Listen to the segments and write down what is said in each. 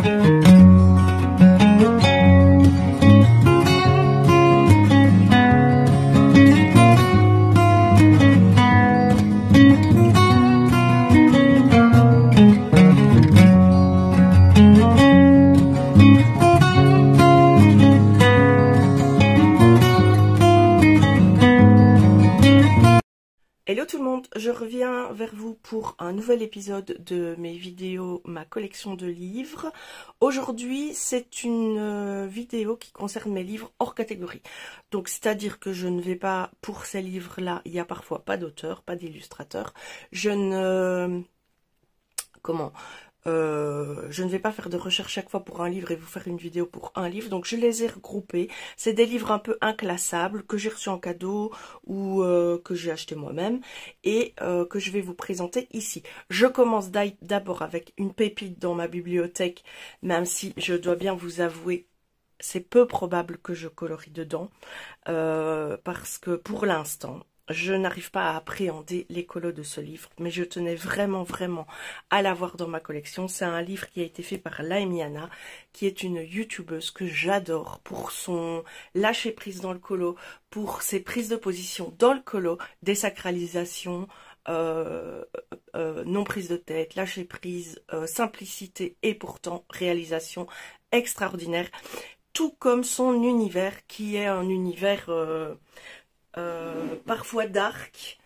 Hello tout le monde, je reviens vers vous pour un nouvel épisode de mes vidéos, ma collection de livres. Aujourd'hui, c'est une vidéo qui concerne mes livres hors catégorie. Donc, c'est-à-dire que je ne vais pas, pour ces livres-là, il y a parfois pas d'auteur, pas d'illustrateur. Je ne vais pas faire de recherche chaque fois pour un livre et vous faire une vidéo pour un livre. Donc je les ai regroupés. C'est des livres un peu inclassables que j'ai reçus en cadeau ou que j'ai acheté moi-même et que je vais vous présenter ici. Je commence d'abord avec une pépite dans ma bibliothèque, même si je dois bien vous avouer, c'est peu probable que je colorie dedans parce que pour l'instant, je n'arrive pas à appréhender les colos de ce livre, mais je tenais vraiment à l'avoir dans ma collection. C'est un livre qui a été fait par Laemiana, qui est une youtubeuse que j'adore pour son lâcher prise dans le colo, pour ses prises de position dans le colo, désacralisation, non prise de tête, lâcher prise, simplicité et pourtant réalisation extraordinaire. Tout comme son univers qui est un univers parfois dark,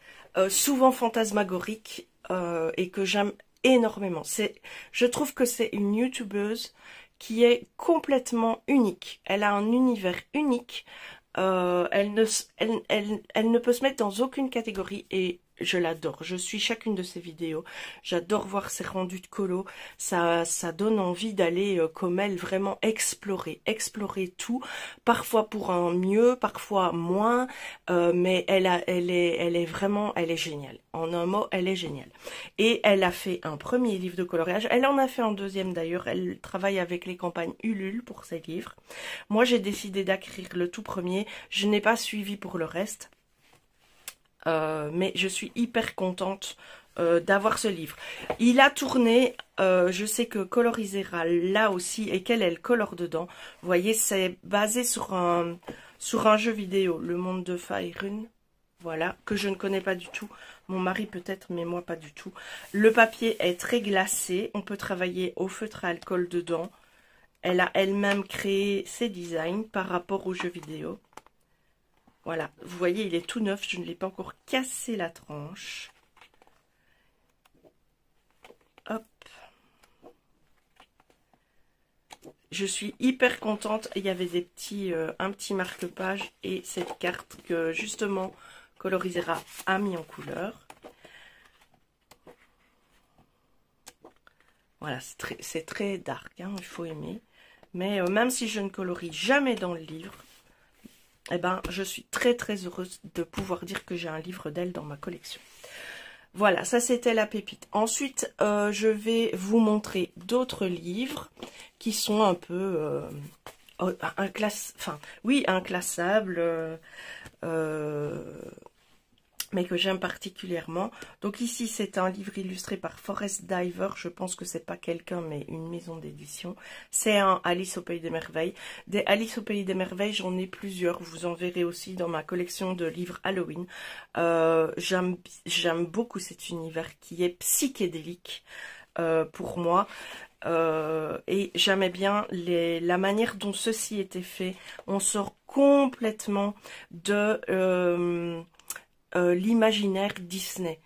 souvent fantasmagorique et que j'aime énormément. Je trouve que c'est une youtubeuse qui est complètement unique. Elle a un univers unique. Elle ne peut se mettre dans aucune catégorie et je l'adore. Je suis chacune de ses vidéos. J'adore voir ses rendus de colo. Ça donne envie d'aller comme elle vraiment explorer tout. Parfois pour un mieux, parfois moins. Mais elle est géniale. En un mot, elle est géniale. Et elle a fait un premier livre de coloriage. Elle en a fait un deuxième d'ailleurs. Elle travaille avec les campagnes Ulule pour ses livres. Moi, j'ai décidé d'écrire le tout premier. Je n'ai pas suivi pour le reste. Mais je suis hyper contente d'avoir ce livre. Il a tourné, je sais que Colorisera là aussi et qu'elle colore dedans. Vous voyez, c'est basé sur un jeu vidéo, Le Monde de Faerun. Voilà, que je ne connais pas du tout. Mon mari peut-être, mais moi pas du tout. Le papier est très glacé. On peut travailler au feutre à alcool dedans. Elle a elle-même créé ses designs par rapport au jeu vidéo. Voilà, vous voyez, il est tout neuf, je ne l'ai pas encore cassé la tranche. Hop. Je suis hyper contente. Il y avait un petit marque-page et cette carte que justement Colorisera a mis en couleur. Voilà, c'est très dark, hein, il faut aimer. Mais même si je ne colorie jamais dans le livre, eh ben, je suis très heureuse de pouvoir dire que j'ai un livre d'elle dans ma collection. Voilà, ça c'était la pépite. Ensuite, je vais vous montrer d'autres livres qui sont un peu inclassables, mais que j'aime particulièrement. Donc ici, c'est un livre illustré par Forest Diver. Je pense que c'est pas quelqu'un, mais une maison d'édition. C'est un Alice au Pays des Merveilles. Des Alice au Pays des Merveilles, j'en ai plusieurs. Vous en verrez aussi dans ma collection de livres Halloween. J'aime beaucoup cet univers qui est psychédélique pour moi. Et j'aimais bien la manière dont ceci était fait. On sort complètement de l'imaginaire Disney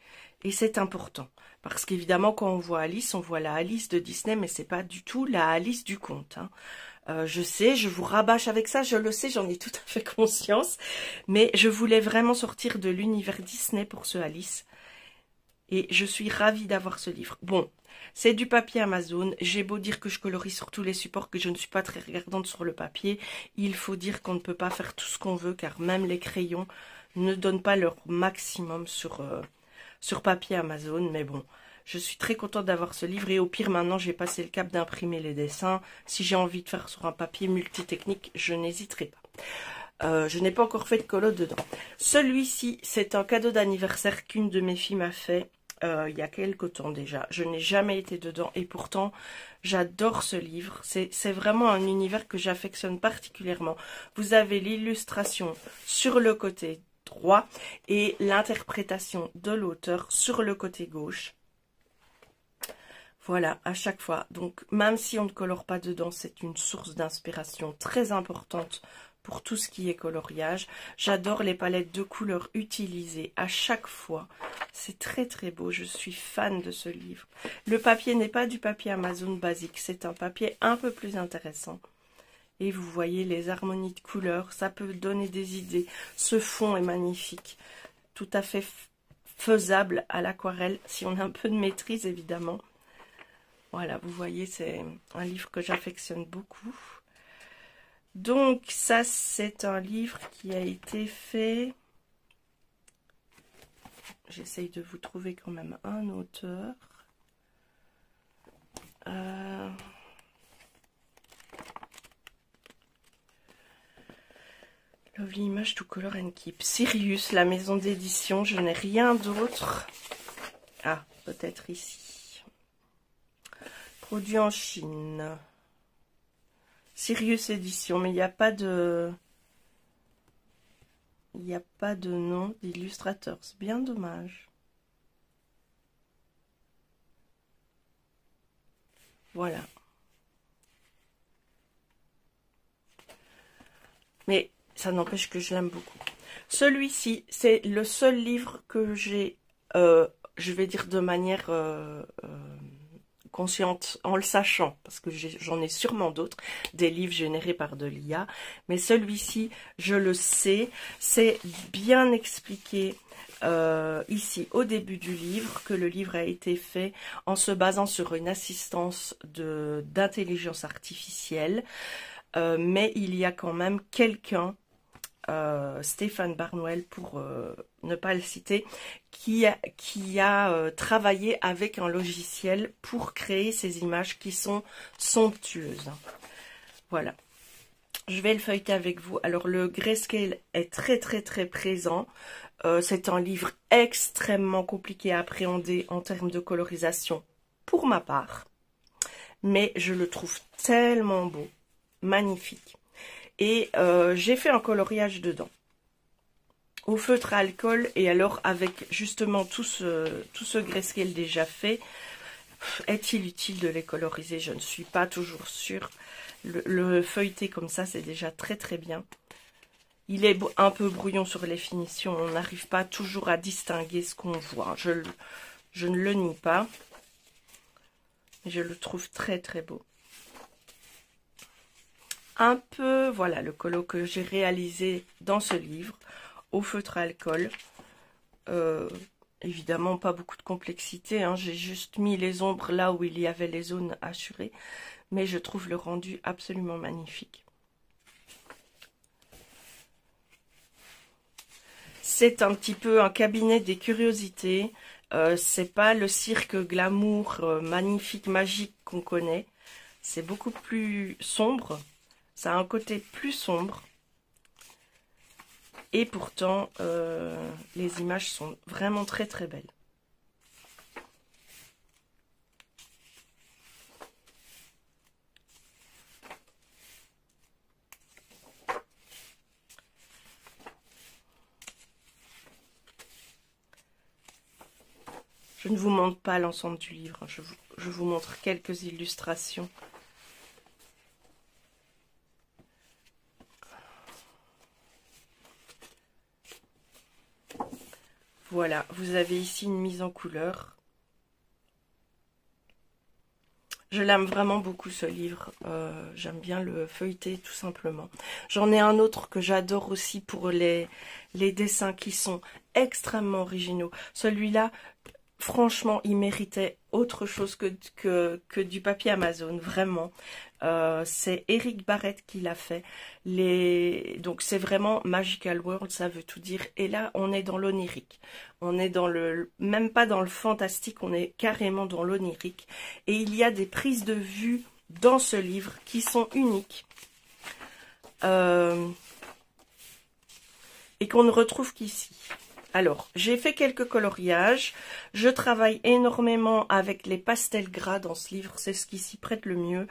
et c'est important parce qu'évidemment quand on voit Alice, on voit la Alice de Disney, mais c'est pas du tout la Alice du conte, hein. Je sais, je vous rabâche avec ça, je le sais, j'en ai tout à fait conscience, mais je voulais vraiment sortir de l'univers Disney pour ce Alice et je suis ravie d'avoir ce livre. Bon, c'est du papier Amazon. J'ai beau dire que je colorie sur tous les supports, que je ne suis pas très regardante sur le papier, il faut dire qu'on ne peut pas faire tout ce qu'on veut car même les crayons ne donnent pas leur maximum sur papier Amazon. Mais bon, je suis très contente d'avoir ce livre et au pire maintenant j'ai passé le cap d'imprimer les dessins. Si j'ai envie de faire sur un papier multitechnique, je n'hésiterai pas. Je n'ai pas encore fait de colo dedans. Celui-ci, c'est un cadeau d'anniversaire qu'une de mes filles m'a fait. il y a quelque temps déjà. Je n'ai jamais été dedans et pourtant j'adore ce livre. C'est vraiment un univers que j'affectionne particulièrement. Vous avez l'illustration sur le côté droit et l'interprétation de l'auteur sur le côté gauche. Voilà, à chaque fois. Donc, même si on ne colore pas dedans, c'est une source d'inspiration très importante pour tout ce qui est coloriage. J'adore les palettes de couleurs utilisées à chaque fois. C'est très très beau, je suis fan de ce livre. Le papier n'est pas du papier Amazon basique, c'est un papier un peu plus intéressant. Et vous voyez les harmonies de couleurs, ça peut donner des idées. Ce fond est magnifique, tout à fait faisable à l'aquarelle, si on a un peu de maîtrise évidemment. Voilà, vous voyez, c'est un livre que j'affectionne beaucoup. Donc, ça, c'est un livre qui a été fait... J'essaye de vous trouver quand même un auteur. Lovely Image to Color and Keep. Sirius, la maison d'édition. Je n'ai rien d'autre. Ah, peut-être ici. Produit en Chine. Sirius Édition, mais il n'y a pas de... Il n'y a pas de nom d'illustrateur. C'est bien dommage. Voilà. Mais ça n'empêche que je l'aime beaucoup. Celui-ci, c'est le seul livre que j'ai, je vais dire de manière consciente, en le sachant, parce que j'en ai sûrement d'autres, des livres générés par de l'IA, mais celui-ci, je le sais, c'est bien expliqué ici au début du livre, que le livre a été fait en se basant sur une assistance d'intelligence artificielle, mais il y a quand même quelqu'un, Stéphane Barnwell pour ne pas le citer, qui a travaillé avec un logiciel pour créer ces images qui sont somptueuses. Voilà. Je vais le feuilleter avec vous. Alors le grayscale est très très très présent. C'est un livre extrêmement compliqué à appréhender en termes de colorisation pour ma part. Mais je le trouve tellement beau, magnifique. Et j'ai fait un coloriage dedans, au feutre à alcool, et alors avec justement tout ce grayscale déjà fait, est-il utile de les coloriser? Je ne suis pas toujours sûre. Le feuilleté comme ça, c'est déjà très très bien. Il est un peu brouillon sur les finitions, on n'arrive pas toujours à distinguer ce qu'on voit. Je ne le nie pas, mais je le trouve très très beau. Un peu, voilà, le colo que j'ai réalisé dans ce livre, au feutre à alcool. Évidemment, pas beaucoup de complexité, hein. J'ai juste mis les ombres là où il y avait les zones assurées, mais je trouve le rendu absolument magnifique. C'est un petit peu un cabinet des curiosités. C'est pas le cirque glamour magnifique, magique qu'on connaît. C'est beaucoup plus sombre. Ça a un côté plus sombre. Et pourtant, les images sont vraiment très très belles. Je ne vous montre pas l'ensemble du livre. Je vous montre quelques illustrations. Voilà, vous avez ici une mise en couleur. Je l'aime vraiment beaucoup ce livre, j'aime bien le feuilleter tout simplement. J'en ai un autre que j'adore aussi pour les dessins qui sont extrêmement originaux. Celui-là, franchement, il méritait autre chose que du papier Amazon, vraiment. C'est Eric Barrett qui l'a fait. Donc c'est vraiment Magical World, ça veut tout dire. Et là, on est dans l'onirique. On est dans même pas dans le fantastique, on est carrément dans l'onirique. Et il y a des prises de vue dans ce livre qui sont uniques. Et qu'on ne retrouve qu'ici. Alors, j'ai fait quelques coloriages. Je travaille énormément avec les pastels gras dans ce livre. C'est ce qui s'y prête le mieux.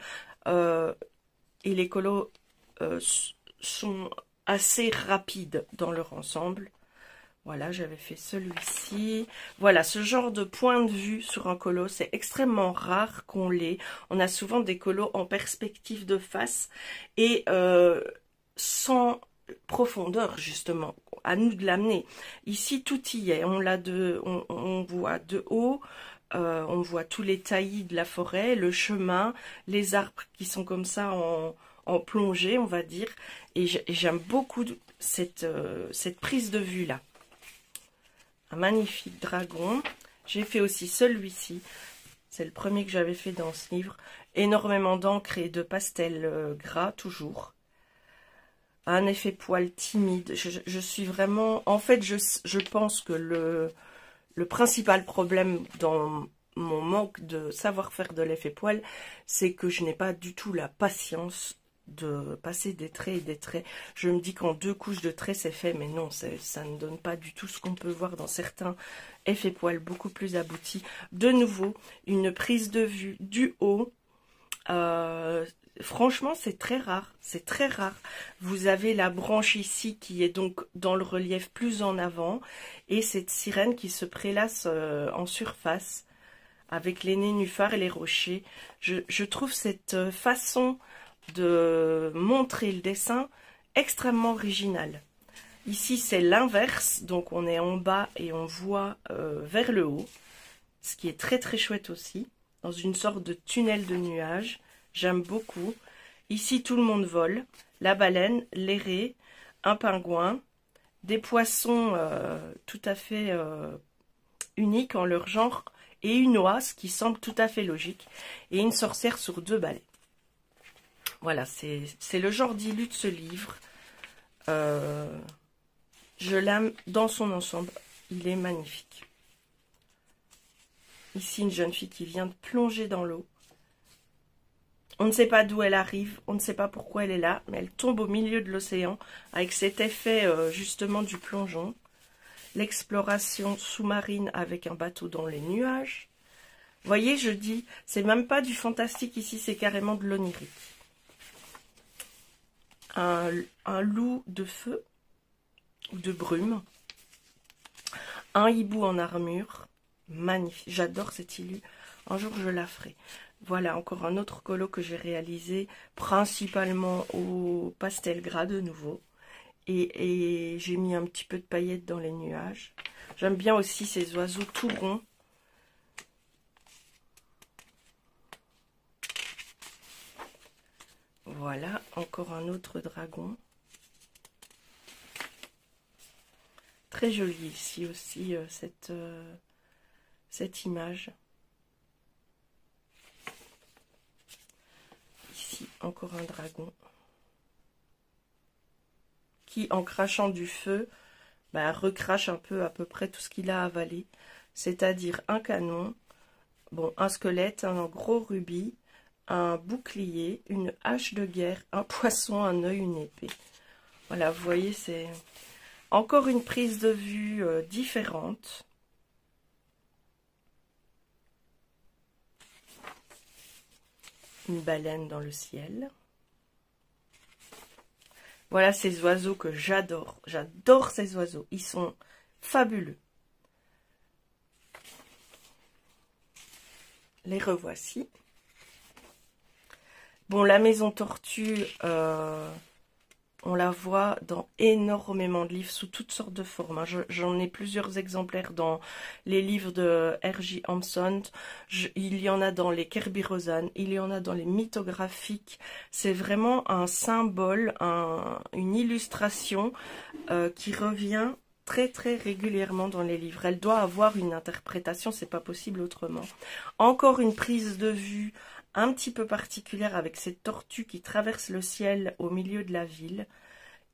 Et les colos sont assez rapides dans leur ensemble. Voilà, j'avais fait celui-ci. Voilà, ce genre de point de vue sur un colo, c'est extrêmement rare qu'on l'ait. On a souvent des colos en perspective de face et sans profondeur, justement. À nous de l'amener. Ici, tout y est. On voit de haut, on voit tous les taillis de la forêt, le chemin, les arbres qui sont comme ça en plongée, on va dire. Et j'aime beaucoup cette prise de vue-là. Un magnifique dragon. J'ai fait aussi celui-ci. C'est le premier que j'avais fait dans ce livre. Énormément d'encre et de pastel gras, toujours. Un effet poil timide. Je suis vraiment... En fait, je pense que le principal problème dans mon manque de savoir-faire de l'effet poil, c'est que je n'ai pas du tout la patience de passer des traits et des traits. Je me dis qu'en 2 couches de traits c'est fait, mais non, ça ne donne pas du tout ce qu'on peut voir dans certains effets poils beaucoup plus aboutis. De nouveau, une prise de vue du haut. Franchement, c'est très rare, c'est très rare. Vous avez la branche ici qui est donc dans le relief plus en avant et cette sirène qui se prélasse en surface avec les nénuphars et les rochers. Je trouve cette façon de montrer le dessin extrêmement originale. Ici, c'est l'inverse, donc on est en bas et on voit vers le haut, ce qui est très très chouette aussi, dans une sorte de tunnel de nuages. J'aime beaucoup. Ici, tout le monde vole. La baleine, les raies, un pingouin, des poissons tout à fait uniques en leur genre, et une oie, ce qui semble tout à fait logique, et une sorcière sur 2 balais. Voilà, c'est le genre d'illu de ce livre. Je l'aime dans son ensemble. Il est magnifique. Ici, une jeune fille qui vient de plonger dans l'eau. On ne sait pas d'où elle arrive, on ne sait pas pourquoi elle est là, mais elle tombe au milieu de l'océan avec cet effet justement du plongeon. L'exploration sous-marine avec un bateau dans les nuages. Vous voyez, je dis, c'est même pas du fantastique ici, c'est carrément de l'onirique. Un loup de feu ou de brume. Un hibou en armure. Magnifique, j'adore cette illu. Un jour, je la ferai. Voilà, encore un autre colo que j'ai réalisé, principalement au pastel gras de nouveau. Et j'ai mis un petit peu de paillettes dans les nuages. J'aime bien aussi ces oiseaux tout ronds. Voilà, encore un autre dragon. Très jolie ici aussi, cette image. Ici, encore un dragon. Qui, en crachant du feu, recrache un peu à peu près tout ce qu'il a avalé. C'est-à-dire un canon, bon, un squelette, un gros rubis, un bouclier, une hache de guerre, un poisson, un œil, une épée. Voilà, vous voyez, c'est encore une prise de vue différente. Une baleine dans le ciel. Voilà ces oiseaux que j'adore. J'adore ces oiseaux. Ils sont fabuleux. Les revoici. Bon, la maison tortue, on la voit dans énormément de livres sous toutes sortes de formes. Hein. J'en ai plusieurs exemplaires dans les livres de R.J. Hampson. Il y en a dans les Kerby Rosanes, il y en a dans les mythographiques. C'est vraiment un symbole, une illustration qui revient très très régulièrement dans les livres. Elle doit avoir une interprétation, c'est pas possible autrement. Encore une prise de vue un petit peu particulière avec cette tortue qui traverse le ciel au milieu de la ville.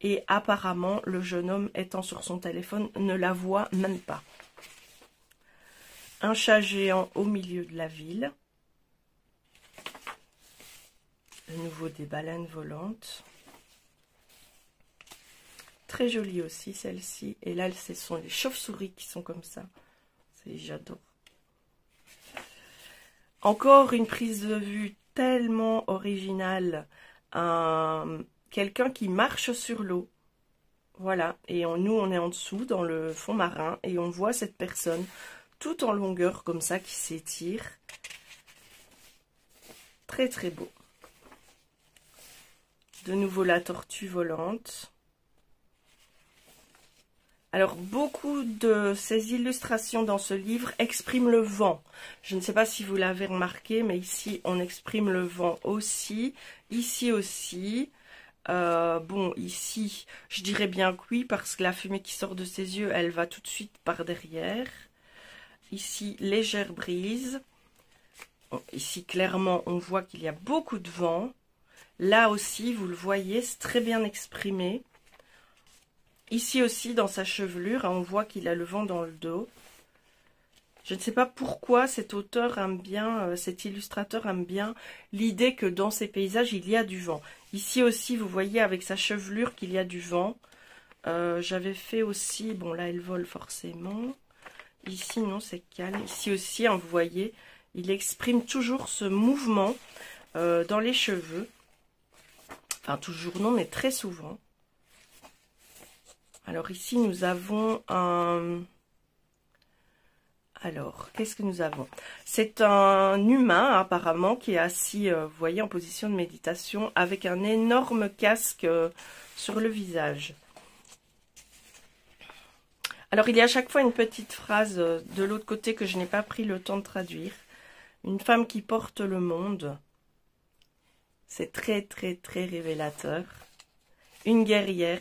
Et apparemment, le jeune homme étant sur son téléphone ne la voit même pas. Un chat géant au milieu de la ville. De nouveau des baleines volantes. très jolie aussi, celle-ci. Et là, ce sont les chauves-souris qui sont comme ça. J'adore. Encore une prise de vue tellement originale. Quelqu'un qui marche sur l'eau. Voilà. Et nous, on est en dessous, dans le fond marin. Et on voit cette personne tout en longueur, comme ça, qui s'étire. Très, très beau. De nouveau, la tortue volante. Alors, beaucoup de ces illustrations dans ce livre expriment le vent. Je ne sais pas si vous l'avez remarqué, mais ici, on exprime le vent aussi. Ici aussi. Bon, ici, je dirais bien que oui, parce que la fumée qui sort de ses yeux, elle va tout de suite par derrière. Ici, légère brise. Bon, ici, clairement, on voit qu'il y a beaucoup de vent. Là aussi, vous le voyez, c'est très bien exprimé. Ici aussi, dans sa chevelure, on voit qu'il a le vent dans le dos. Je ne sais pas pourquoi cet auteur aime bien, cet illustrateur aime bien l'idée que dans ces paysages, il y a du vent. Ici aussi, vous voyez avec sa chevelure qu'il y a du vent. J'avais fait aussi, bon là, elle vole forcément. Ici, non, c'est calme. Ici aussi, vous voyez, il exprime toujours ce mouvement dans les cheveux. Enfin, toujours non, mais très souvent. Alors ici, nous avons un... Alors, qu'est-ce que nous avons? C'est un humain, apparemment, qui est assis, vous voyez, en position de méditation, avec un énorme casque sur le visage. Alors, il y a à chaque fois une petite phrase de l'autre côté que je n'ai pas pris le temps de traduire. Une femme qui porte le monde. C'est très, très, très révélateur. Une guerrière.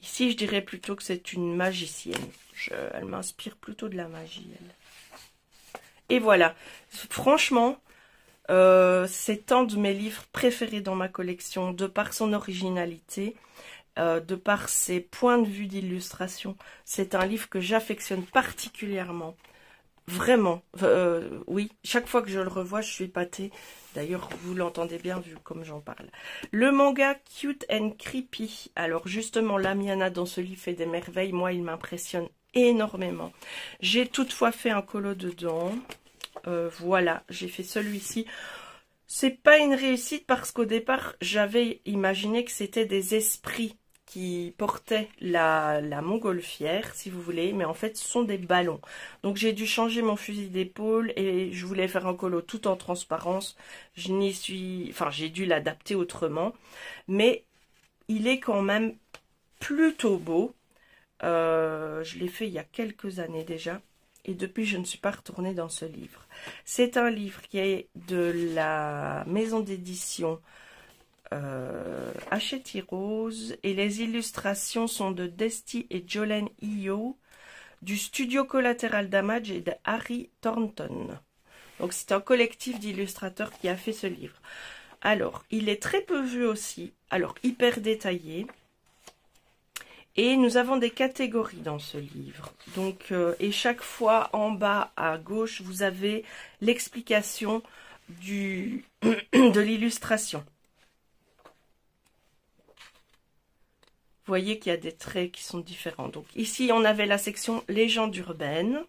Ici, je dirais plutôt que c'est une magicienne. Elle m'inspire plutôt de la magie, elle. Et voilà. Franchement, c'est un de mes livres préférés dans ma collection, de par son originalité, de par ses points de vue d'illustration. C'est un livre que j'affectionne particulièrement. Vraiment, oui, chaque fois que je le revois, je suis épatée. D'ailleurs, vous l'entendez bien vu comme j'en parle. Le manga Cute and Creepy. Alors justement, Lamiana dans ce livre fait des merveilles. Moi, il m'impressionne énormément. J'ai toutefois fait un colo dedans. Voilà, j'ai fait celui-ci. C'est pas une réussite parce qu'au départ, j'avais imaginé que c'était des esprits qui portaient la montgolfière, si vous voulez, mais en fait, ce sont des ballons. Donc, j'ai dû changer mon fusil d'épaule et je voulais faire un colo tout en transparence. J'ai dû l'adapter autrement, mais il est quand même plutôt beau. Je l'ai fait il y a quelques années déjà. Et depuis, je ne suis pas retournée dans ce livre. C'est un livre qui est de la maison d'édition Hachette Rose. Et les illustrations sont de Desti et Jolene Io, du studio Collateral Damage et de Harry Thornton. Donc, c'est un collectif d'illustrateurs qui a fait ce livre. Alors, il est très peu vu aussi. Alors, hyper détaillé. Et nous avons des catégories dans ce livre. Donc, et chaque fois, en bas à gauche, vous avez l'explication de l'illustration. Vous voyez qu'il y a des traits qui sont différents. Donc, ici, on avait la section légendes urbaines.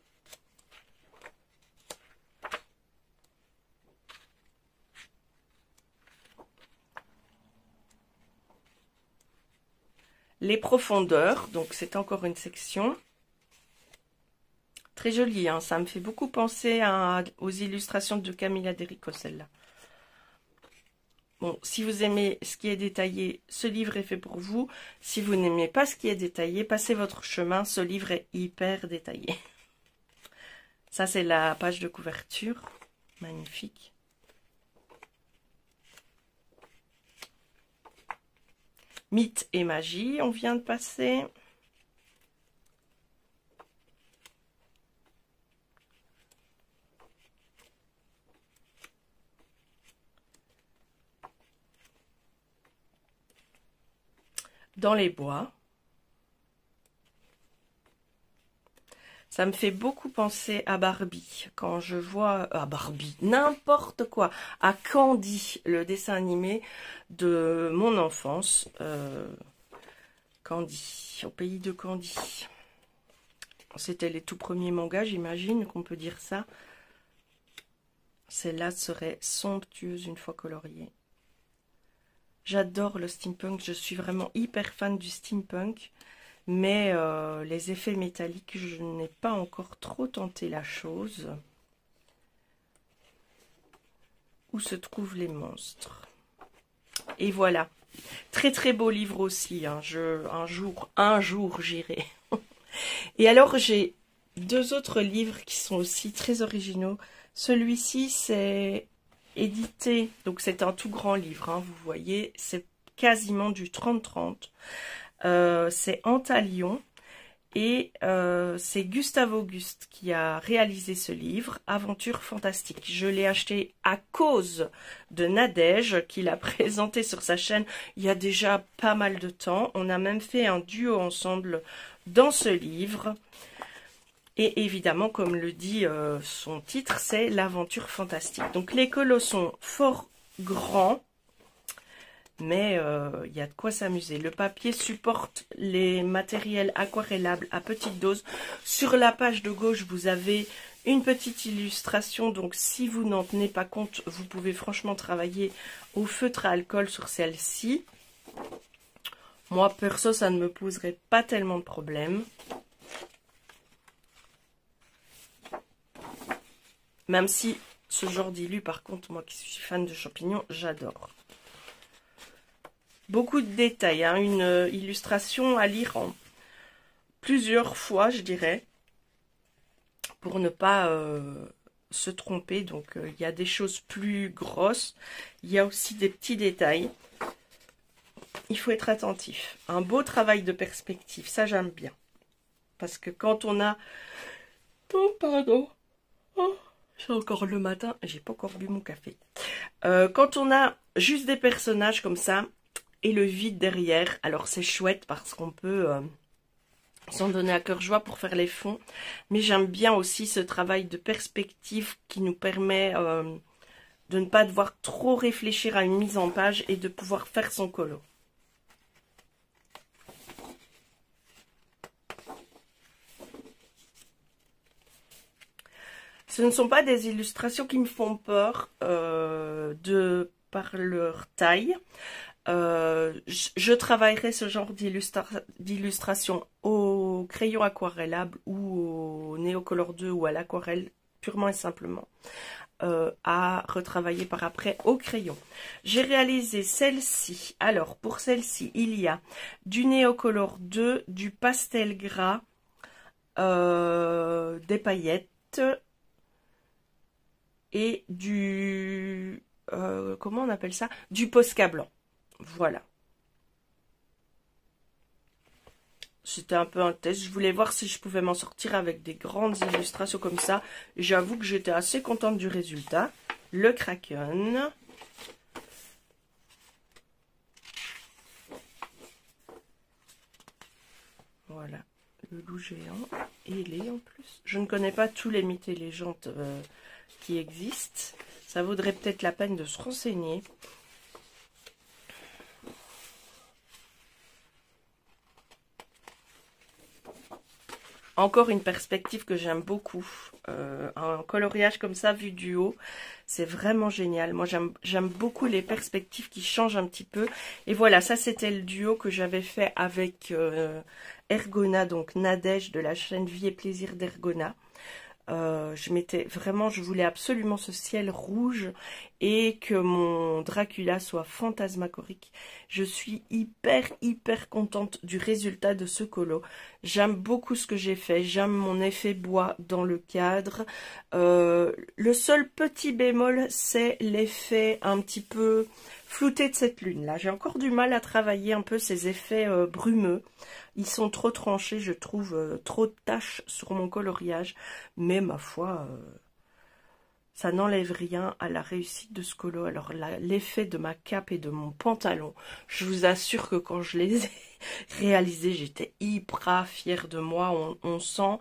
Les profondeurs, donc c'est encore une section. Très jolie, hein, ça me fait beaucoup penser aux illustrations de Camilla Derico, celle-là. Bon, si vous aimez ce qui est détaillé, ce livre est fait pour vous. Si vous n'aimez pas ce qui est détaillé, passez votre chemin, ce livre est hyper détaillé. Ça, c'est la page de couverture. Magnifique. Mythe et magie, on vient de passer. Dans les bois. Ça me fait beaucoup penser à Barbie. Quand je vois... à Barbie, n'importe quoi. À Candy, le dessin animé de mon enfance. Candy, au pays de Candy. C'était les tout premiers mangas, j'imagine qu'on peut dire ça. Celle-là serait somptueuse une fois coloriée. J'adore le steampunk, je suis vraiment hyper fan du steampunk. Mais les effets métalliques, je n'ai pas encore trop tenté la chose. Où se trouvent les monstres? Et voilà. Très très beau livre aussi. Hein. Un jour j'irai. Et alors j'ai deux autres livres qui sont aussi très originaux. Celui-ci c'est édité, donc c'est un tout grand livre. Hein, vous voyez, c'est quasiment du 30-30. C'est Antalion et c'est Gustave Auguste qui a réalisé ce livre, Aventure fantastique. Je l'ai acheté à cause de Nadège qui l'a présenté sur sa chaîne il y a déjà pas mal de temps. On a même fait un duo ensemble dans ce livre. Et évidemment, comme le dit son titre, c'est l'aventure fantastique. Donc les colos sont fort grands. Mais il y a de quoi s'amuser. Le papier supporte les matériels aquarellables à petite dose. Sur la page de gauche, vous avez une petite illustration. Donc, si vous n'en tenez pas compte, vous pouvez franchement travailler au feutre à alcool sur celle-ci. Moi, perso, ça ne me poserait pas tellement de problème. Même si ce genre dilu, par contre, moi qui suis fan de champignons, j'adore. Beaucoup de détails, hein, une illustration à lire en plusieurs fois, je dirais, pour ne pas se tromper. Donc, il y a des choses plus grosses, il y a aussi des petits détails. Il faut être attentif. Un beau travail de perspective, ça j'aime bien. Parce que quand on a... Oh, pardon. Oh, c'est encore le matin, j'ai pas encore bu mon café. Quand on a juste des personnages comme ça... et le vide derrière, alors c'est chouette parce qu'on peut s'en donner à cœur joie pour faire les fonds, mais j'aime bien aussi ce travail de perspective qui nous permet de ne pas devoir trop réfléchir à une mise en page et de pouvoir faire son colo. Ce ne sont pas des illustrations qui me font peur par leur taille. Je travaillerai ce genre d'illustration au crayon aquarellable ou au Neocolor 2 ou à l'aquarelle purement et simplement à retravailler par après au crayon. J'ai réalisé celle-ci. Alors pour celle-ci il y a du Neocolor 2, du pastel gras, des paillettes et du comment on appelle ça, du Posca blanc. Voilà. C'était un peu un test. Je voulais voir si je pouvais m'en sortir avec des grandes illustrations comme ça. J'avoue que j'étais assez contente du résultat. Le Kraken. Voilà. Le loup géant. Ailé en plus. Je ne connais pas tous les mythes et légendes qui existent. Ça vaudrait peut-être la peine de se renseigner. Encore une perspective que j'aime beaucoup. Un coloriage comme ça vu du haut, c'est vraiment génial. Moi j'aime beaucoup les perspectives qui changent un petit peu. Et voilà, ça c'était le duo que j'avais fait avec Ergona, donc Nadège de la chaîne Vie et Plaisir d'Ergona. Je voulais absolument ce ciel rouge et que mon Dracula soit fantasmagorique. Je suis hyper contente du résultat de ce colo. J'aime beaucoup ce que j'ai fait, j'aime mon effet bois dans le cadre. Le seul petit bémol, c'est l'effet un petit peu flouté de cette lune là. J'ai encore du mal à travailler un peu ces effets brumeux. Ils sont trop tranchés, je trouve, trop de taches sur mon coloriage. Mais ma foi, ça n'enlève rien à la réussite de ce colo. Alors l'effet de ma cape et de mon pantalon, je vous assure que quand je les ai réalisés, j'étais hyper fière de moi. On sent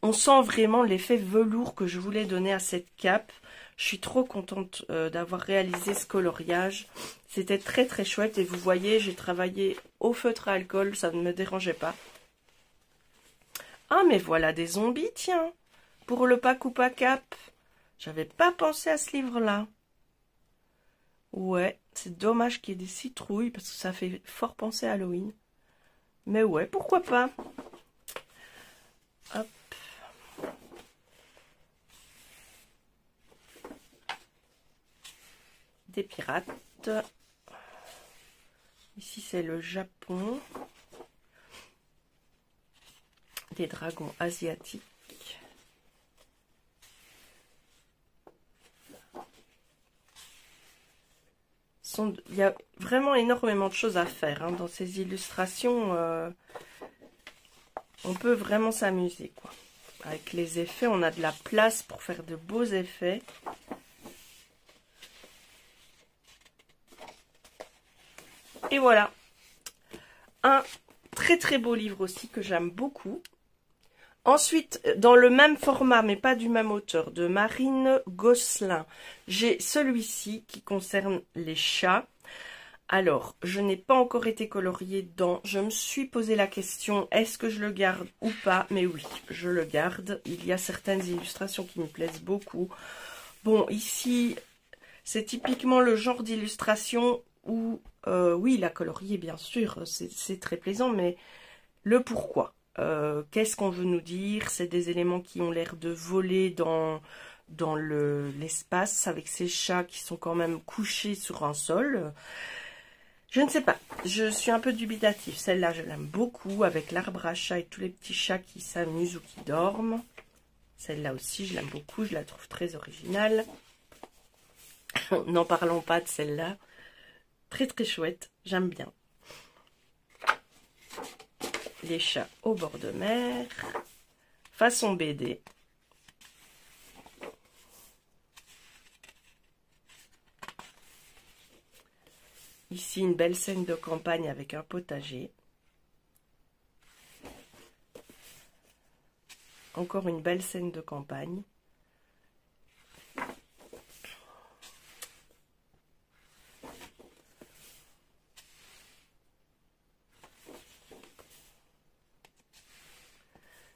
On sent vraiment l'effet velours que je voulais donner à cette cape. Je suis trop contente d'avoir réalisé ce coloriage. C'était très très chouette et vous voyez, j'ai travaillé au feutre à alcool, ça ne me dérangeait pas. Ah mais voilà des zombies, tiens, pour le pack ou pas cap. J'avais pas pensé à ce livre-là. Ouais, c'est dommage qu'il y ait des citrouilles parce que ça fait fort penser à Halloween. Mais ouais, pourquoi pas. Hop. Des pirates. Ici, c'est le Japon. Des dragons asiatiques. Il y a vraiment énormément de choses à faire hein, dans ces illustrations. On peut vraiment s'amuser, quoi. Avec les effets, on a de la place pour faire de beaux effets. Et voilà. Un très très beau livre aussi que j'aime beaucoup. Ensuite, dans le même format, mais pas du même auteur, de Marine Gosselin, j'ai celui-ci qui concerne les chats. Alors, je n'ai pas encore été coloriée dedans. Je me suis posé la question, est-ce que je le garde ou pas? Mais oui, je le garde. Il y a certaines illustrations qui me plaisent beaucoup. Bon, ici, c'est typiquement le genre d'illustration où, oui, la colorier, bien sûr, c'est très plaisant, mais le pourquoi. Qu'est-ce qu'on veut nous dire? C'est des éléments qui ont l'air de voler dans l'espace avec ces chats qui sont quand même couchés sur un sol. Je ne sais pas, je suis un peu dubitative. Celle-là, je l'aime beaucoup avec l'arbre à chat et tous les petits chats qui s'amusent ou qui dorment. Celle-là aussi, je l'aime beaucoup, je la trouve très originale. N'en parlons pas de celle-là. Très très chouette, j'aime bien. Les chats au bord de mer, façon BD. Ici, une belle scène de campagne avec un potager. Encore une belle scène de campagne.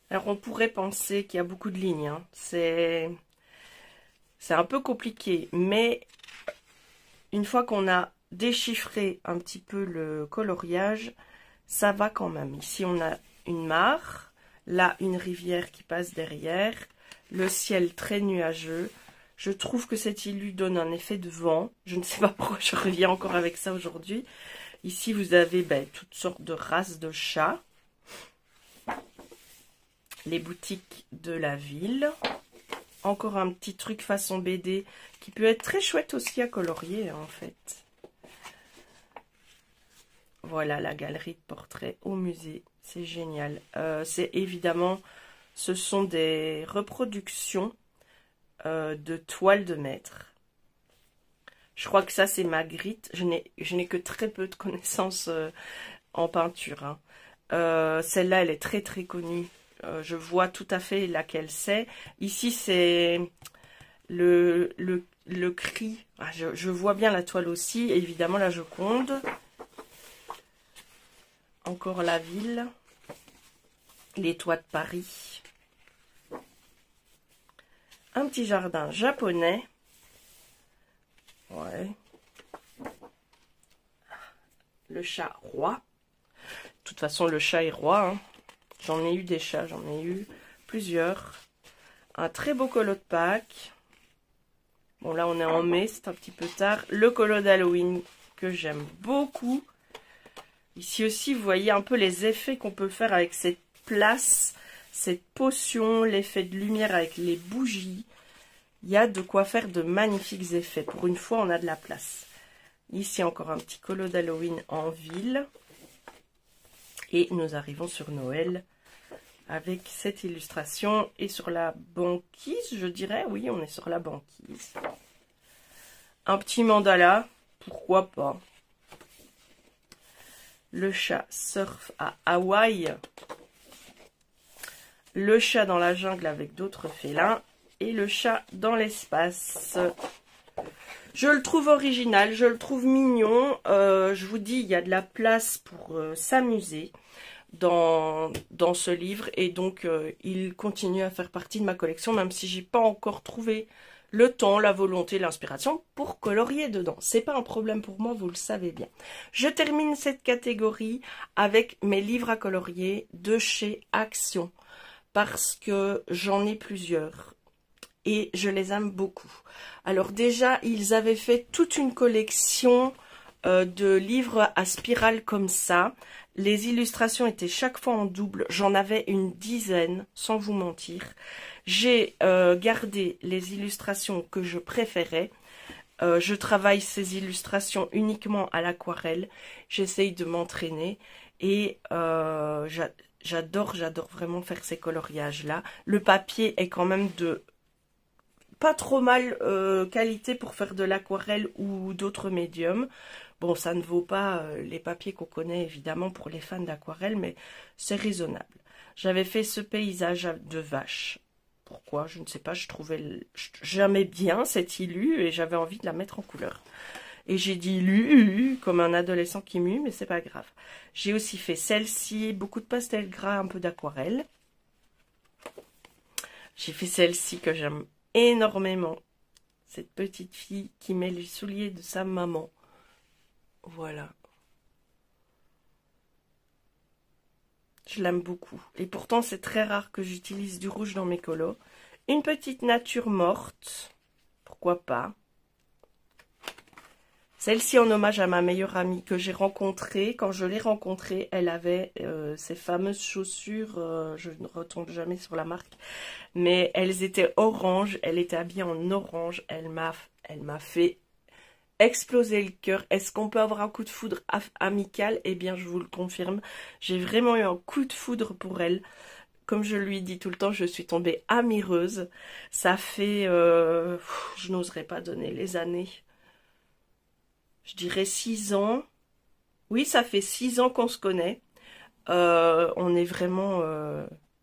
Alors, on pourrait penser qu'il y a beaucoup de lignes. Hein. C'est un peu compliqué, mais une fois qu'on a déchiffré un petit peu le coloriage, ça va quand même. Ici, on a une mare, là, une rivière qui passe derrière, le ciel très nuageux. Je trouve que cette illu donne un effet de vent. Je ne sais pas pourquoi je reviens encore avec ça aujourd'hui. Ici, vous avez toutes sortes de races de chats. Les boutiques de la ville. Encore un petit truc façon BD qui peut être très chouette aussi à colorier en fait. Voilà la galerie de portraits au musée. C'est génial. C'est évidemment, ce sont des reproductions de toiles de maître. Je crois que ça c'est Magritte. Je n'ai que très peu de connaissances en peinture. Hein. Celle-là elle est très très connue. Je vois tout à fait laquelle c'est. Ici, c'est le cri. Ah, je vois bien la toile aussi. Et évidemment, la Joconde. Encore la ville. Les toits de Paris. Un petit jardin japonais. Ouais. Le chat roi. De toute façon, le chat est roi. Hein. J'en ai eu des chats, j'en ai eu plusieurs. Un très beau colo de Pâques. Bon, là, on est en mai, c'est un petit peu tard. Le colo d'Halloween, que j'aime beaucoup. Ici aussi, vous voyez un peu les effets qu'on peut faire avec cette place, cette potion, l'effet de lumière avec les bougies. Il y a de quoi faire de magnifiques effets. Pour une fois, on a de la place. Ici, encore un petit colo d'Halloween en ville. Et nous arrivons sur Noël avec cette illustration et sur la banquise, je dirais. Oui, on est sur la banquise. Un petit mandala, pourquoi pas. Le chat surfe à Hawaï. Le chat dans la jungle avec d'autres félins et le chat dans l'espace. Je le trouve original, je le trouve mignon. Je vous dis, il y a de la place pour s'amuser dans ce livre. Et donc, il continue à faire partie de ma collection, même si j'ai pas encore trouvé le temps, la volonté, l'inspiration pour colorier dedans. C'est pas un problème pour moi, vous le savez bien. Je termine cette catégorie avec mes livres à colorier de chez Action. Parce que j'en ai plusieurs. Et je les aime beaucoup. Alors déjà, ils avaient fait toute une collection de livres à spirale comme ça. Les illustrations étaient chaque fois en double. J'en avais une dizaine, sans vous mentir. J'ai gardé les illustrations que je préférais. Je travaille ces illustrations uniquement à l'aquarelle. J'essaye de m'entraîner. Et j'adore vraiment faire ces coloriages-là. Le papier est quand même de pas trop mal qualité pour faire de l'aquarelle ou d'autres médiums. Bon, ça ne vaut pas les papiers qu'on connaît évidemment pour les fans d'aquarelle, mais c'est raisonnable. J'avais fait ce paysage de vache. Pourquoi? Je ne sais pas, j'aimais bien cette illu et j'avais envie de la mettre en couleur. Et j'ai dit illu comme un adolescent qui mue, mais c'est pas grave. J'ai aussi fait celle-ci, beaucoup de pastel gras, un peu d'aquarelle. J'ai fait celle-ci que j'aime énormément. Cette petite fille qui met les souliers de sa maman. Voilà. Je l'aime beaucoup. Et pourtant, c'est très rare que j'utilise du rouge dans mes colos. Une petite nature morte. Pourquoi pas. Celle-ci en hommage à ma meilleure amie que j'ai rencontrée. Quand je l'ai rencontrée, elle avait ces fameuses chaussures, je ne retombe jamais sur la marque, mais elles étaient orange, elle était habillée en orange, elle m'a fait exploser le cœur. Est-ce qu'on peut avoir un coup de foudre amical? Eh bien, je vous le confirme, j'ai vraiment eu un coup de foudre pour elle. Comme je lui dis tout le temps, je suis tombée amoureuse. Ça fait, je n'oserais pas donner les années. Je dirais 6 ans. Oui, ça fait 6 ans qu'on se connaît. On est vraiment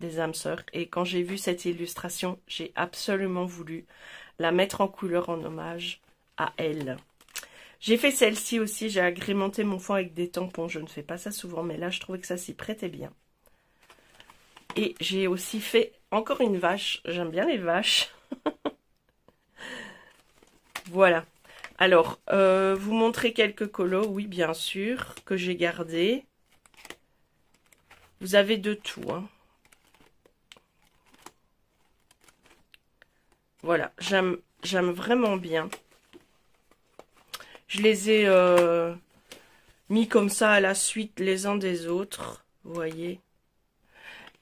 des âmes sœurs. Et quand j'ai vu cette illustration, j'ai absolument voulu la mettre en couleur en hommage à elle. J'ai fait celle-ci aussi. J'ai agrémenté mon fond avec des tampons. Je ne fais pas ça souvent, mais là, je trouvais que ça s'y prêtait bien. Et j'ai aussi fait encore une vache. J'aime bien les vaches. Voilà. Alors, vous montrer quelques colos, oui, bien sûr, que j'ai gardé. Vous avez de tout, hein. Voilà, j'aime vraiment bien. Je les ai mis comme ça à la suite les uns des autres, vous voyez.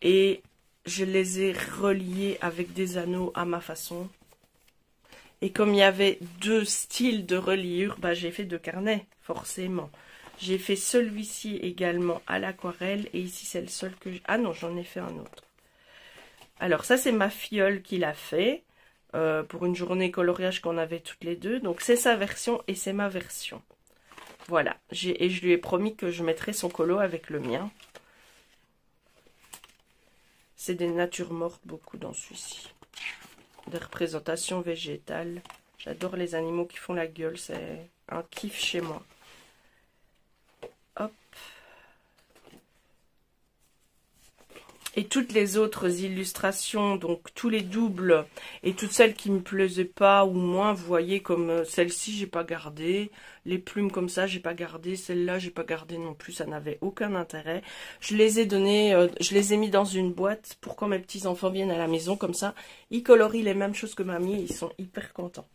Et je les ai reliés avec des anneaux à ma façon. Et comme il y avait 2 styles de reliure, bah, j'ai fait 2 carnets, forcément. J'ai fait celui-ci également à l'aquarelle. Et ici, c'est le seul que j'ai... Ah non, j'en ai fait un autre. Alors, ça, c'est ma filleule qui l'a fait. Pour une journée coloriage qu'on avait toutes les deux. Donc, c'est sa version et c'est ma version. Voilà. Et je lui ai promis que je mettrais son colo avec le mien. C'est des natures mortes, beaucoup dans celui-ci. Des représentations végétales. J'adore les animaux qui font la gueule, c'est un kiff chez moi. Hop. Et toutes les autres illustrations, donc tous les doubles et toutes celles qui me plaisaient pas ou moins, vous voyez, comme celle-ci, j'ai pas gardé. Les plumes comme ça, j'ai pas gardé. Celle-là, j'ai pas gardé non plus, ça n'avait aucun intérêt. Je les ai donnés, je les ai mis dans une boîte pour quand mes petits-enfants viennent à la maison, comme ça, ils colorient les mêmes choses que mamie, ils sont hyper contents.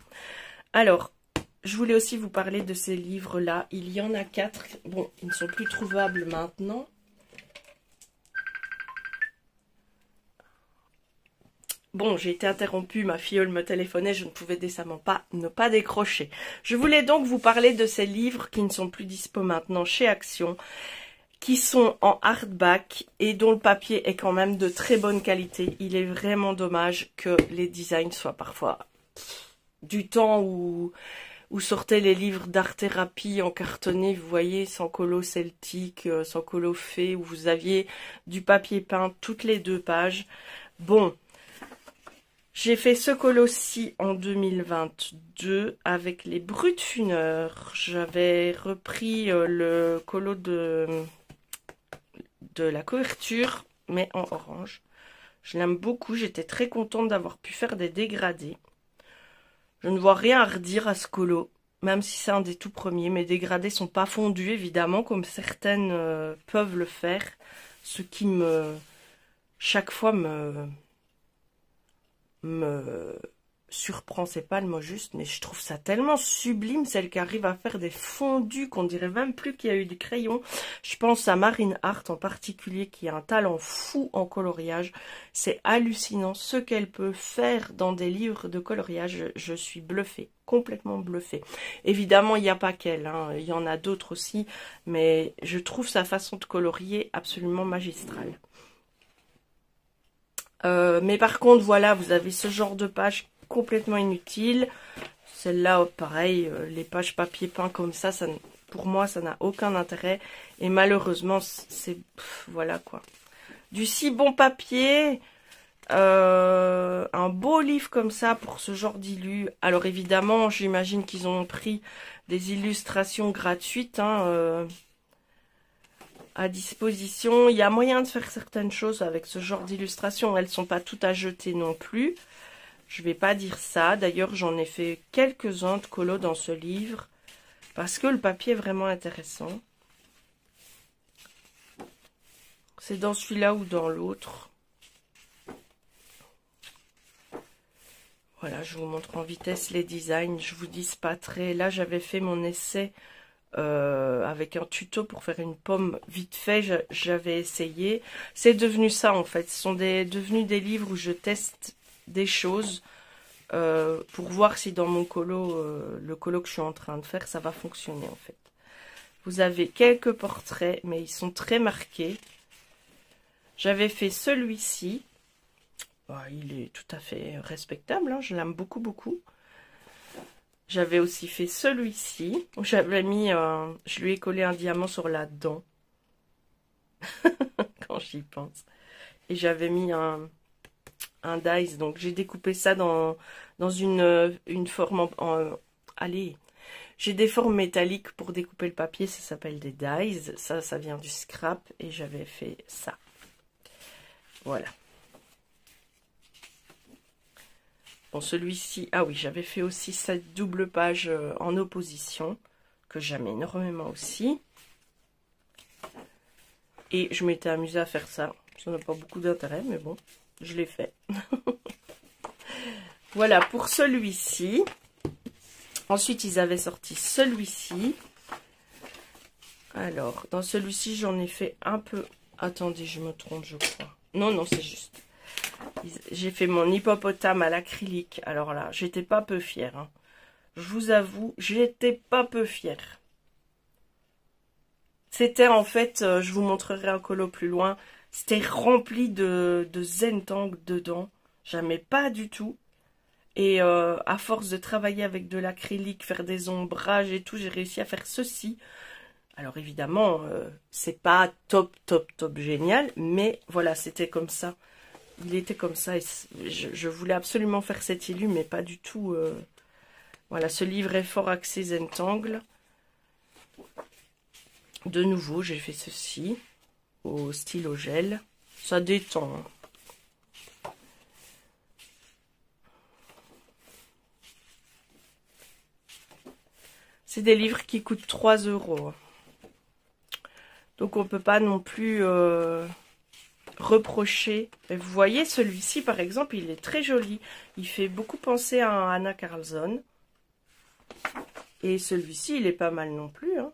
Alors, je voulais aussi vous parler de ces livres-là. Il y en a 4. Bon, ils ne sont plus trouvables maintenant. Bon, j'ai été interrompue, ma filleule me téléphonait, je ne pouvais décemment pas ne pas décrocher. Je voulais donc vous parler de ces livres qui ne sont plus dispo maintenant chez Action, qui sont en hardback et dont le papier est quand même de très bonne qualité. Il est vraiment dommage que les designs soient parfois du temps où sortaient les livres d'art-thérapie en cartonné, vous voyez, sans colo celtique, sans colo fée, où vous aviez du papier peint toutes les 2 pages. Bon, j'ai fait ce colo-ci en 2022 avec les Brutes Funeurs. J'avais repris le colo de la couverture, mais en orange. Je l'aime beaucoup, j'étais très contente d'avoir pu faire des dégradés. Je ne vois rien à redire à ce colo, même si c'est un des tout premiers. Mes dégradés sont pas fondus, évidemment, comme certaines peuvent le faire. Ce qui chaque fois me surprend, c'est pas le mot juste, mais je trouve ça tellement sublime, celle qui arrive à faire des fondus qu'on dirait même plus qu'il y a eu du crayon. Je pense à Marine Hart en particulier, qui a un talent fou en coloriage. C'est hallucinant ce qu'elle peut faire dans des livres de coloriage. Je suis bluffée, complètement bluffée. Évidemment, il n'y a pas qu'elle, hein. Il y en a d'autres aussi, mais je trouve sa façon de colorier absolument magistrale. Mais par contre, voilà, vous avez ce genre de page complètement inutile. Celle-là, pareil, les pages papier peint comme ça, pour moi, ça n'a aucun intérêt. Et malheureusement, c'est... Voilà, quoi. Du si bon papier, un beau livre comme ça pour ce genre d'illu. Alors évidemment, j'imagine qu'ils ont pris des illustrations gratuites, hein, à disposition. Il y a moyen de faire certaines choses avec ce genre d'illustrations. Elles sont pas toutes à jeter non plus. Je vais pas dire ça. D'ailleurs, j'en ai fait quelques-uns de colos dans ce livre parce que le papier est vraiment intéressant. C'est dans celui-là ou dans l'autre. Voilà, je vous montre en vitesse les designs. Je vous dis, c'est pas très... Là, j'avais fait mon essai avec un tuto pour faire une pomme vite fait, j'avais essayé. C'est devenu ça en fait, ce sont devenus des livres où je teste des choses pour voir si dans mon colo, le colo que je suis en train de faire, ça va fonctionner en fait. Vous avez quelques portraits, mais ils sont très marqués. J'avais fait celui-ci. Il est tout à fait respectable, hein, je l'aime beaucoup, beaucoup. J'avais aussi fait celui-ci, où j'avais mis, je lui ai collé un diamant sur la dent, quand j'y pense. Et j'avais mis un dies, donc j'ai découpé ça dans une forme allez, j'ai des formes métalliques pour découper le papier, ça s'appelle des dies, ça vient du scrap, et j'avais fait ça. Voilà. Bon, celui-ci, ah oui, j'avais fait aussi cette double page en opposition, que j'aime énormément aussi. Et je m'étais amusée à faire ça. Ça n'a pas beaucoup d'intérêt, mais bon, je l'ai fait. Voilà, pour celui-ci. Ensuite, ils avaient sorti celui-ci. Alors, dans celui-ci, j'en ai fait un peu... Attendez, je me trompe, je crois. Non, non, c'est juste. J'ai fait mon hippopotame à l'acrylique. Alors là, j'étais pas peu fière. Hein. Je vous avoue, j'étais pas peu fière. C'était en fait, je vous montrerai un colo plus loin, c'était rempli de Zentangle dedans. J'aimais pas du tout. Et à force de travailler avec de l'acrylique, faire des ombrages et tout, j'ai réussi à faire ceci. Alors évidemment, c'est pas top, top, top génial, mais voilà, c'était comme ça. Il était comme ça, et je voulais absolument faire cet illu, mais pas du tout. Voilà, ce livre est fort axé Zentangle. De nouveau, j'ai fait ceci, au stylo gel. Ça détend. C'est des livres qui coûtent 3 €. Donc on peut pas non plus... reprocher. Et vous voyez, celui-ci, par exemple, il est très joli. Il fait beaucoup penser à un Anna Carlson. Et celui-ci, il est pas mal non plus. Hein.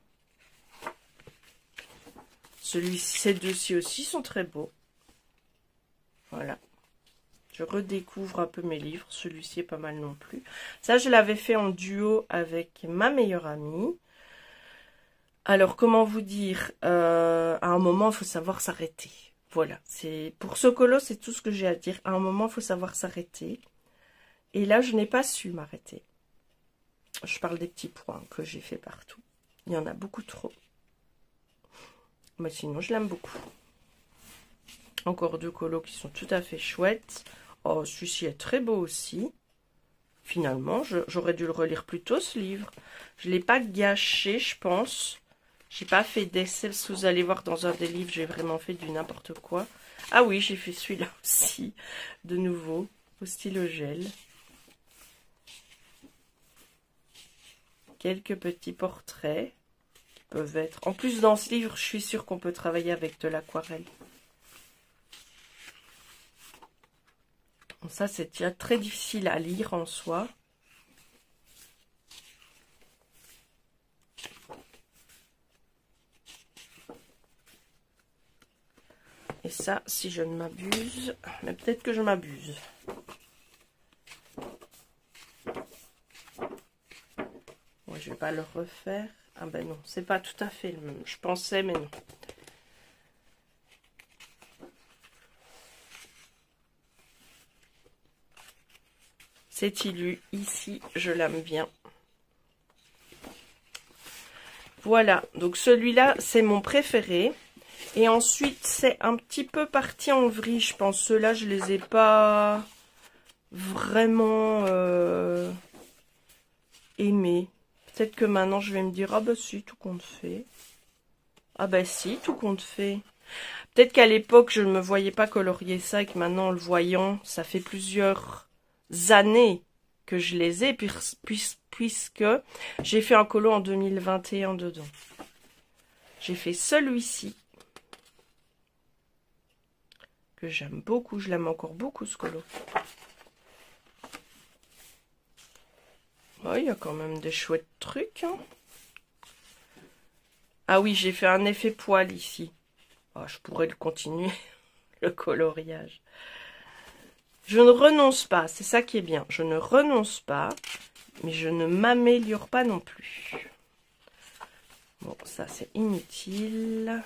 Ces deux-ci aussi sont très beaux. Voilà. Je redécouvre un peu mes livres. Celui-ci est pas mal non plus. Ça, je l'avais fait en duo avec ma meilleure amie. Alors, comment vous dire, à un moment, il faut savoir s'arrêter. Voilà, c'est pour ce colo, c'est tout ce que j'ai à dire. À un moment, il faut savoir s'arrêter. Et là, je n'ai pas su m'arrêter. Je parle des petits points que j'ai fait partout. Il y en a beaucoup trop. Mais sinon, je l'aime beaucoup. Encore deux colos qui sont tout à fait chouettes. Oh, celui-ci est très beau aussi. Finalement, j'aurais dû le relire plus tôt, ce livre. Je ne l'ai pas gâché, je pense. J'ai pas fait d'essai, parce que vous allez voir dans un des livres, j'ai vraiment fait du n'importe quoi. Ah oui, j'ai fait celui-là aussi, de nouveau, au stylo gel. Quelques petits portraits qui peuvent être... En plus, dans ce livre, je suis sûre qu'on peut travailler avec de l'aquarelle. Ça, c'est déjà très difficile à lire en soi. Et ça, si je ne m'abuse, mais peut-être que je m'abuse. Ouais, je vais pas le refaire. Ah ben non, c'est pas tout à fait le même. Je pensais, mais non. C'est Ilu, ici, je l'aime bien. Voilà, donc celui-là, c'est mon préféré. Et ensuite, c'est un petit peu parti en vrille, je pense. Ceux-là, je les ai pas vraiment aimés. Peut-être que maintenant, je vais me dire, ah bah si, tout compte fait. Ah bah si, tout compte fait. Peut-être qu'à l'époque, je ne me voyais pas colorier ça et que maintenant, en le voyant, ça fait plusieurs années que je les ai, puisque j'ai fait un colo en 2021 dedans. J'ai fait celui-ci, que j'aime beaucoup, je l'aime encore beaucoup ce colo. Oh, il y a quand même des chouettes trucs. Hein. Ah oui, j'ai fait un effet poil ici. Oh, je pourrais le continuer, le coloriage. Je ne renonce pas, c'est ça qui est bien. Je ne renonce pas, mais je ne m'améliore pas non plus. Bon, ça c'est inutile.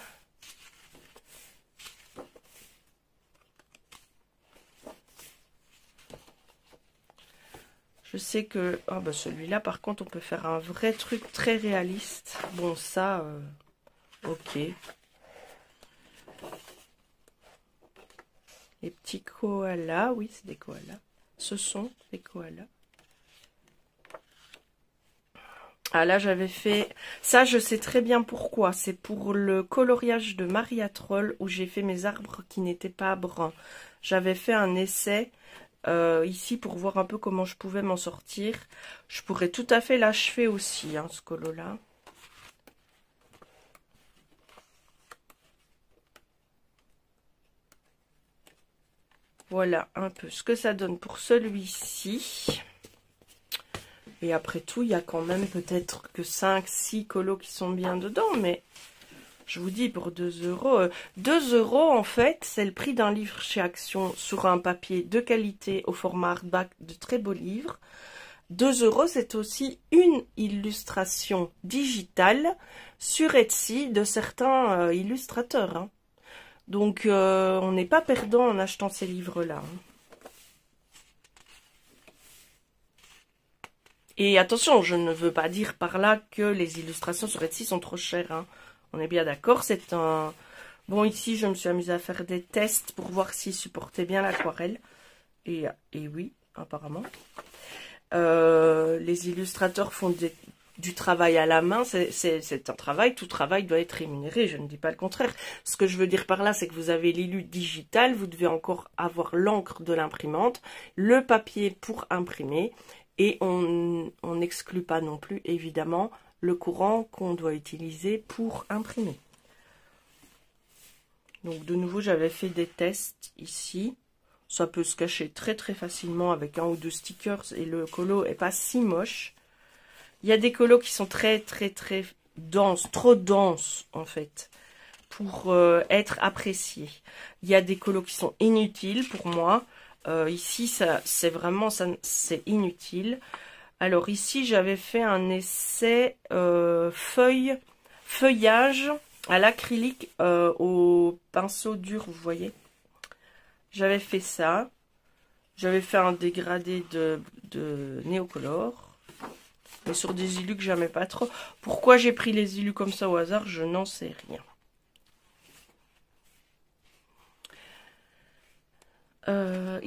Je sais que... Oh bah celui-là, par contre, on peut faire un vrai truc très réaliste. Bon, ça, ok. Les petits koalas, oui, c'est des koalas. Ce sont des koalas. Ah là, j'avais fait... Ça, je sais très bien pourquoi. C'est pour le coloriage de Maria Troll où j'ai fait mes arbres qui n'étaient pas bruns. J'avais fait un essai ici pour voir un peu comment je pouvais m'en sortir. Je pourrais tout à fait l'achever aussi, hein, ce colo-là. Voilà un peu ce que ça donne pour celui-ci. Et après tout, il y a quand même peut-être que 5-6 colos qui sont bien dedans. Mais je vous dis, pour 2 €... 2 € en fait, c'est le prix d'un livre chez Action sur un papier de qualité au format hardback, de très beaux livres. 2 €, c'est aussi une illustration digitale sur Etsy de certains illustrateurs. Hein. Donc, on n'est pas perdant en achetant ces livres-là. Hein. Et attention, je ne veux pas dire par là que les illustrations sur Etsy sont trop chères. Hein. On est bien d'accord, c'est un... Bon, ici, je me suis amusée à faire des tests pour voir s'ils supportaient bien l'aquarelle. Et oui, apparemment. Les illustrateurs font du travail à la main. C'est un travail, tout travail doit être rémunéré. Je ne dis pas le contraire. Ce que je veux dire par là, c'est que vous avez l'illu digital. Vous devez encore avoir l'encre de l'imprimante, le papier pour imprimer. Et on n'exclut pas non plus, évidemment, le courant qu'on doit utiliser pour imprimer. Donc, de nouveau, j'avais fait des tests ici. Ça peut se cacher très très facilement avec un ou deux stickers et le colo est pas si moche. Il y a des colos qui sont très très très denses, trop denses en fait, pour être appréciés. Il y a des colos qui sont inutiles pour moi. Ici, c'est vraiment c'est inutile. Alors ici, j'avais fait un essai feuillage à l'acrylique au pinceau dur, vous voyez. J'avais fait ça. J'avais fait un dégradé de néocolore. Mais sur des illus que j'aimais pas trop. Pourquoi j'ai pris les illus comme ça au hasard, je n'en sais rien.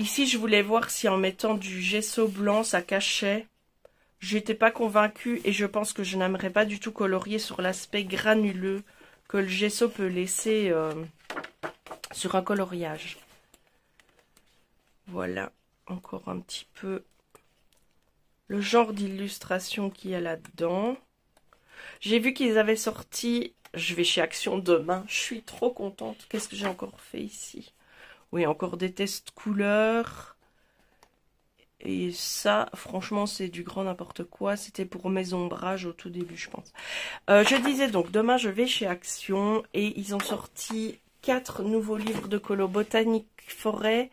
Ici, je voulais voir si en mettant du gesso blanc, ça cachait. J'étais pas convaincue et je pense que je n'aimerais pas du tout colorier sur l'aspect granuleux que le gesso peut laisser sur un coloriage. Voilà, encore un petit peu le genre d'illustration qu'il y a là-dedans. J'ai vu qu'ils avaient sorti, je vais chez Action demain, je suis trop contente. Qu'est-ce que j'ai encore fait ici? Oui, encore des tests couleurs. Et ça, franchement, c'est du grand n'importe quoi. C'était pour mes ombrages au tout début, je pense. Je disais donc, demain, je vais chez Action. Et ils ont sorti 4 nouveaux livres de colo. Botanique forêt,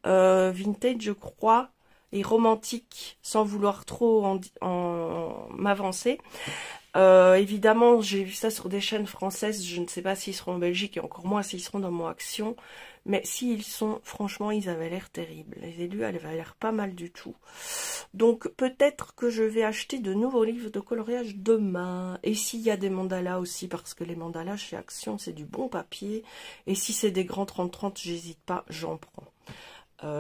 vintage, je crois, et romantique, sans vouloir trop en m'avancer. Évidemment, j'ai vu ça sur des chaînes françaises. Je ne sais pas s'ils seront en Belgique et encore moins s'ils seront dans mon Action. Mais s'ils sont, franchement, ils avaient l'air terribles. Les élus avaient l'air pas mal du tout. Donc, peut-être que je vais acheter de nouveaux livres de coloriage demain. Et s'il y a des mandalas aussi, parce que les mandalas chez Action, c'est du bon papier. Et si c'est des grands 30-30, j'hésite pas, j'en prends.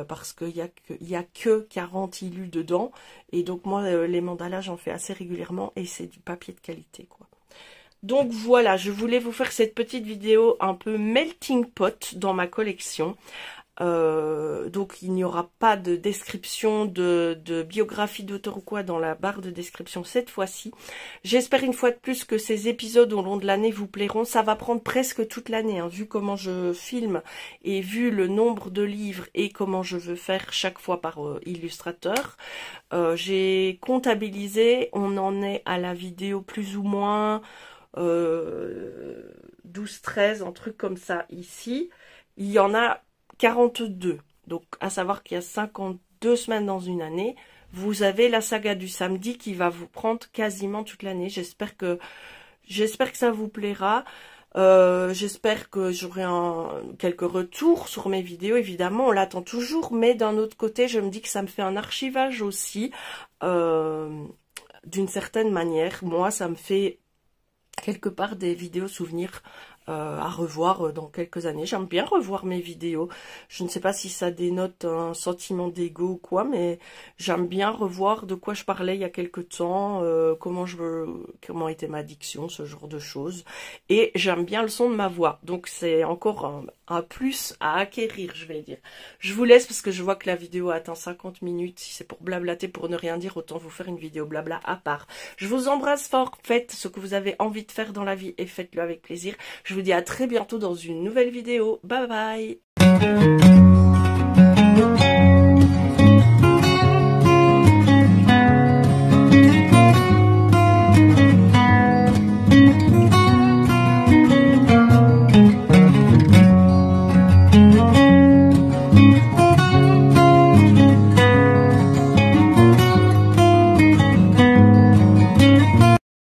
Parce qu'il y a que 40 illus dedans. Et donc, moi, les mandalas, j'en fais assez régulièrement. Et c'est du papier de qualité, quoi. Donc voilà, je voulais vous faire cette petite vidéo un peu melting pot dans ma collection. Donc il n'y aura pas de description de biographie d'auteur ou quoi dans la barre de description cette fois-ci. J'espère une fois de plus que ces épisodes au long de l'année vous plairont. Ça va prendre presque toute l'année, hein, vu comment je filme et vu le nombre de livres et comment je veux faire chaque fois par illustrateur. J'ai comptabilisé, on en est à la vidéo plus ou moins 12-13, un truc comme ça ici. Il y en a 42. Donc, à savoir qu'il y a 52 semaines dans une année. Vous avez la saga du samedi qui va vous prendre quasiment toute l'année. J'espère que ça vous plaira. J'espère que j'aurai quelques retours sur mes vidéos. Évidemment, on l'attend toujours. Mais d'un autre côté, je me dis que ça me fait un archivage aussi. D'une certaine manière. Moi, ça me fait quelque part des vidéos souvenirs à revoir dans quelques années. J'aime bien revoir mes vidéos. Je ne sais pas si ça dénote un sentiment d'ego ou quoi, mais j'aime bien revoir de quoi je parlais il y a quelques temps, comment était ma diction, ce genre de choses. Et j'aime bien le son de ma voix. Donc c'est encore un plus à acquérir, je vais dire. Je vous laisse parce que je vois que la vidéo atteint 50 minutes. Si c'est pour blablater, pour ne rien dire, autant vous faire une vidéo blabla à part. Je vous embrasse fort. Faites ce que vous avez envie de faire dans la vie et faites-le avec plaisir. Je vous dis à très bientôt dans une nouvelle vidéo. Bye bye.